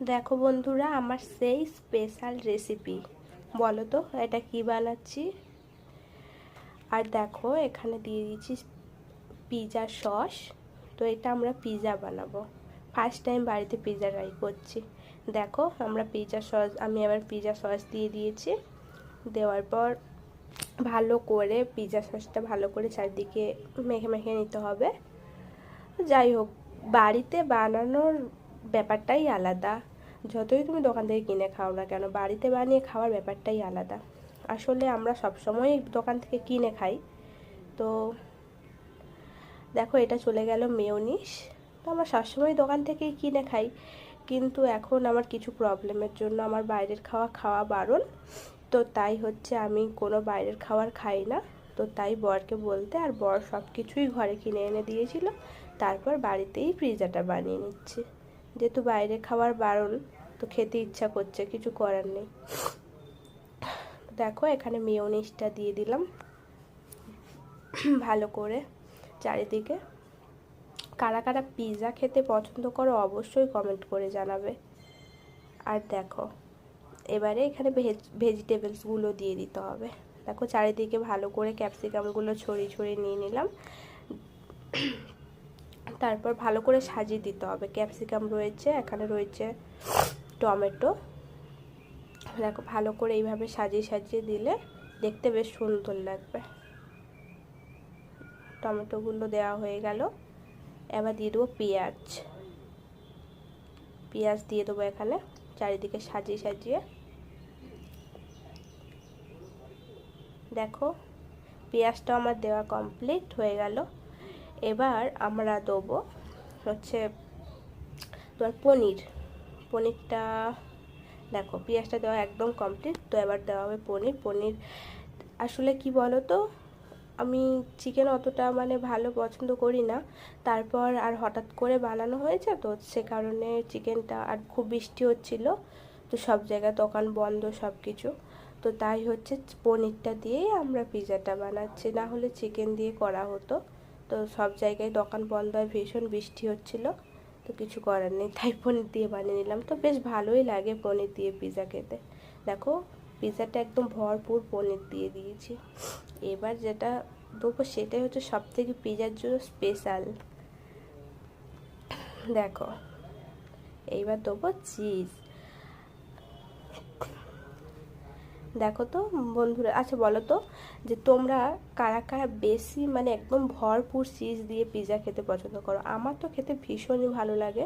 দেখো বন্ধুরা, আমার সেই স্পেশাল রেসিপি। বলো তো এটা কি বানাচ্ছি। আর দেখো এখানে দিয়ে দিয়েছি পিৎজা সস। তো এটা আমরা পিৎজা বানাবো। ফার্স্ট টাইম বাড়িতে পিৎজা ট্রাই করছি। দেখো আমি আবার পিৎজা সস দিয়ে দিয়েছি। দেওয়ার পর ভালো করে পিৎজা সসটা ভালো করে চারদিকে মেখে মেখে নিতে হবে। যাই হোক, বাড়িতে বানানোর ব্যাপারটাই আলাদা। যতই তুমি দোকান থেকে কিনে খাও না কেন, বাড়িতে বানিয়ে খাওয়ার ব্যাপারটাই আলাদা। আসলে আমরা সবসময় দোকান থেকে কিনে খাই। তো দেখো এটা চলে গেল মেয়োনিজ। তো আমরা সবসময় দোকান থেকেই কিনে খাই, কিন্তু এখন আমার কিছু প্রবলেমের জন্য আমার বাইরের খাওয়া বারণ। তো তাই হচ্ছে আমি কোনো বাইরের খাবার খাই না। তো তাই বরকে বলতে, আর বর সব কিছুই ঘরে কিনে এনে দিয়েছিল। তারপর বাড়িতেই পিৎজাটা বানিয়ে নিচ্ছি। যেহেতু বাইরে খাবার বারণ, তো খেতে ইচ্ছা করছে, কিছু করার নেই। দেখো এখানে মেয়োনিজটা দিয়ে দিলাম ভালো করে চারিদিকে। কারা কারা পিৎজা খেতে পছন্দ করো অবশ্যই কমেন্ট করে জানাবে। আর দেখো এবারে এখানে ভেজিটেবলসগুলো দিয়ে দিতে হবে। দেখো চারিদিকে ভালো করে ক্যাপসিকামগুলো ছড়িয়ে ছড়িয়ে নিয়ে নিলাম। তারপর ভালো করে সাজিয়ে দিতে হবে। ক্যাপসিকাম রয়েছে, এখানে রয়েছে টমেটো। দেখো ভালো করে এইভাবে সাজিয়ে সাজিয়ে দিলে দেখতে বেশ সুন্দর লাগবে। টমেটোগুলো দেওয়া হয়ে গেল। এবার দিয়ে দেবো পেঁয়াজ দিয়ে দেবো এখানে চারিদিকে সাজিয়ে সাজিয়ে। দেখো পেঁয়াজটা আমার দেওয়া কমপ্লিট হয়ে গেল। এবার আমরা দেবো হচ্ছে তোমার পনিরটা। দেখো পেঁয়াজটা দেওয়া একদম কমপ্লিট। তো এবার দেওয়া হবে পনির। আসলে কি বলো তো, আমি চিকেন অতটা ভালো পছন্দ করি না। তারপর আর হঠাৎ করে বানানো হয়েছে, তো সে কারণে চিকেনটা, আর খুব বৃষ্টি হচ্ছিল, তো সব জায়গায় দোকান বন্ধ সব কিছু। তো তাই হচ্ছে পনিরটা দিয়েই আমরা পিৎজাটা বানাচ্ছি, না হলে চিকেন দিয়ে করা হতো। তো সব জায়গায় দোকান বন্ধ হয়, ভীষণ বৃষ্টি হচ্ছিল, তো কিছু করার নেই, তাই পনির দিয়ে বানিয়ে নিলাম। তো বেশ ভালোই লাগে পনির দিয়ে পিৎজা খেতে। দেখো পিৎজাটা একদম ভরপুর পনির দিয়ে দিয়েছি। এবার যেটা দেবো সেটাই হচ্ছে সব থেকে পিৎজার জন্য স্পেশাল। দেখো এইবার দেবো চিজ। দেখো তো বন্ধুরা, আচ্ছা বলো তো যে তোমরা কারা কারা বেশি একদম ভরপুর চিজ দিয়ে পিৎজা খেতে পছন্দ করো। আমার তো খেতে ভীষণই ভালো লাগে।